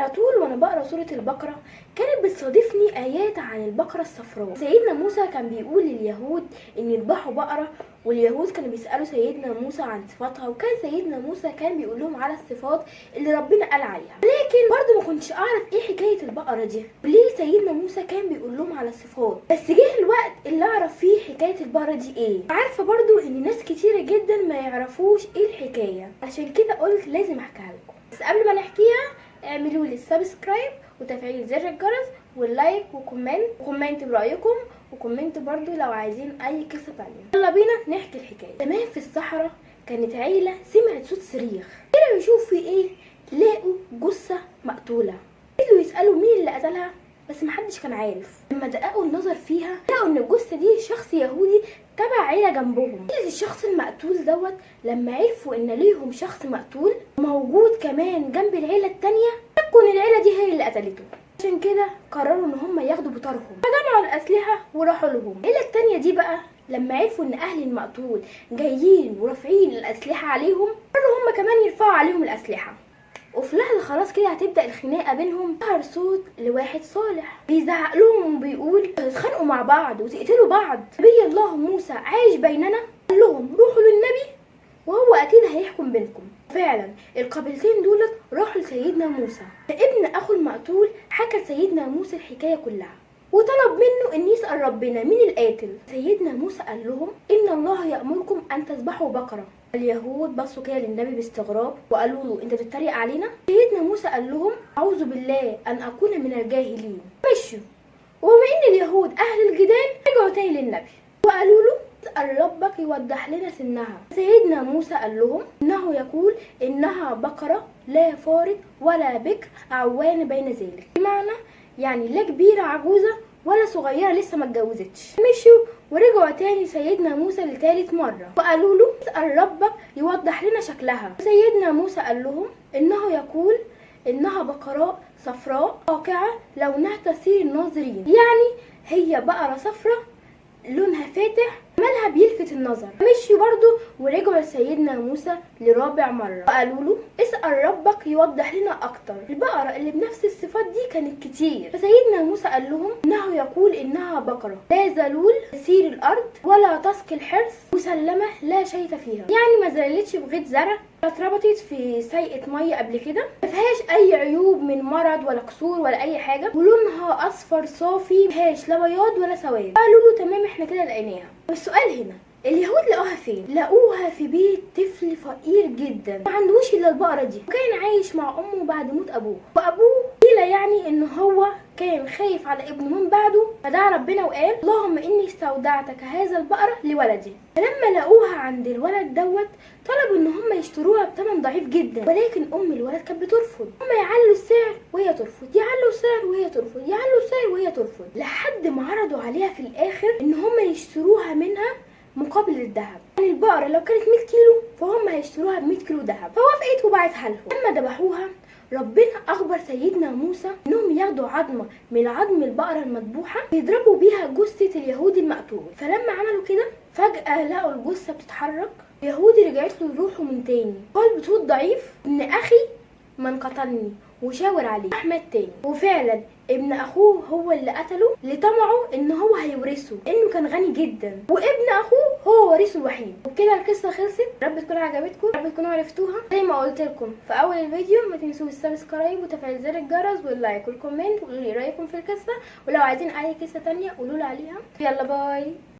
على طول وانا بقرا سوره البقره كانت بتصادفني ايات عن البقره الصفراء. سيدنا موسى كان بيقول لليهود ان يذبحوا بقره، واليهود كانوا بيسالوا سيدنا موسى عن صفاتها، وكان سيدنا موسى كان بيقول لهم على الصفات اللي ربنا قال عليها. لكن برضو ما كنتش اعرف ايه حكايه البقره دي، ليه سيدنا موسى كان بيقول لهم على الصفات. بس جه الوقت اللي اعرف فيه حكايه البقره دي ايه. عارفه برضو ان ناس كتيره جدا ما يعرفوش ايه الحكايه، عشان كده قلت لازم احكيها لكم. بس قبل ما نحكيها اعملوا لي السبسكرايب وتفعيل زر الجرس واللايك وكومنت برايكم، وكومنت برضو لو عايزين اي قصه تانية. يلا بينا نحكي الحكايه. زمان في الصحراء كانت عيله سمعت صوت صريخ، طلعوا يشوفوا في ايه، لقوا جثه مقتوله. فضلوا يسالوا مين اللي قتلها بس محدش كان عارف. لما دققوا النظر فيها لقوا ان الجثه دي شخص يهودي تبع عيله جنبهم. الشخص المقتول دوت لما عرفوا ان ليهم شخص مقتول موجود كمان جنب العيله التانيه، شكوا ان العيله دي هي اللي قتلته. عشان كده قرروا ان هم ياخدوا بطارهم، فجمعوا الاسلحه وراحوا لهم. العيله التانيه دي بقى لما عرفوا ان اهل المقتول جايين ورافعين الاسلحه عليهم، قرروا هم كمان يرفعوا عليهم الاسلحه. وفي لحظه خلاص كده هتبدا الخناقه بينهم، ظهر صوت لواحد صالح بيزعق لهم وبيقول تتخانقوا مع بعض وتقتلوا بعض، نبي الله موسى عايش بيننا. قال لهم روحوا للنبي وهو اكيد هيحكم بينكم. فعلا القبيلتين دولت راحوا لسيدنا موسى، فابن اخو المقتول حكى لسيدنا موسى الحكايه كلها وطلب منه ان يسال ربنا مين القاتل. سيدنا موسى قال لهم ان الله يامركم ان تذبحوا بقره. اليهود بصوا كده للنبي باستغراب وقالوا له انت بتتريق علينا؟ سيدنا موسى قال لهم اعوذ بالله ان اكون من الجاهلين. مشوا، وبما ان اليهود اهل الجدال رجعوا تاني للنبي وقالوا له اسال ربك يوضح لنا سنها. سيدنا موسى قال لهم انه يقول انها بقره لا فارض ولا بكر عوان بين ذلك، بمعنى يعني لا كبيره عجوزه ولا صغيره لسه ما اتجوزتش. مشوا ورجعوا تاني سيدنا موسى لتالت مره وقالوا له اسال ربك يوضح لنا شكلها. سيدنا موسى قال لهم انه يقول انها بقراء صفراء واقعه لونها تثير الناظرين، يعني هي بقره صفراء لونها فاتح مالها بيلفت النظر. مشوا برضو ورجعوا لسيدنا موسى لرابع مرة وقالوا له اسأل ربك يوضح لنا اكتر. البقرة اللي بنفس الصفات دي كانت كتير، فسيدنا موسى قال لهم انه يقول انها بقرة لا ذلول تسير الارض ولا تسقي الحرث مسلمة لا شيء فيها، يعني ما زلتش في غيط زرع، اتربطت في سيقة مية قبل كده، ما فيهاش اي عيوب من مرض ولا كسور ولا اي حاجة، ولونها اصفر صافي، ما فيهاش لا بياض ولا سواد. قالوا له تمام احنا كده لقيناها. السؤال هنا اليهود لقوها فين؟ لقوها في بيت طفل فقير جدا ما عندوش الا البقره دي، وكان عايش مع امه بعد موت ابوه، وابوه قيل يعني ان هو كان خايف على ابنه من بعده، فدعا ربنا وقال اللهم اني استودعتك هذا البقره لولدي. فلما لقوها عند الولد دوت طلبوا ان هم يشتروها بثمن ضعيف جدا، ولكن ام الولد كانت بترفض. هم يعلوا السعر وهي ترفض، يعلوا السعر وهي ترفض، يعلوا السعر وهي ترفض، لحد ما عرضوا عليها في الاخر ان هم يشتروها منها مقابل الذهب. يعني البقره لو كانت 100 كيلو فهم هيشتروها ب 100 كيلو ذهب. فوافقت وبعتها لهم. لما ذبحوها ربنا اخبر سيدنا موسى انهم ياخدوا عظمه من عظم البقره المذبوحه ويضربوا بيها جثه اليهودي المقتول. فلما عملوا كده فجاه لقوا الجثه بتتحرك. اليهودي رجعت له روحه من تاني، قال بصوت ضعيف ان اخي من قتلني، وشاور عليه احمد تاني. وفعلا ابن اخوه هو اللي قتله لطمعه ان هو هيورثه، انه كان غني جدا، وابن اخوه هو ورثه الوحيد. وبكده القصه خلصت. رب تكون عجبتكم، رب تكونوا عرفتوها. زي ما قلت لكم في اول الفيديو ما تنسوش السبسكرايب وتفعيل زر الجرس واللايك والكومنت، وقولوا لي رايكم في القصه، ولو عايزين اي قصه تانية قولوا لي عليها. يلا باي.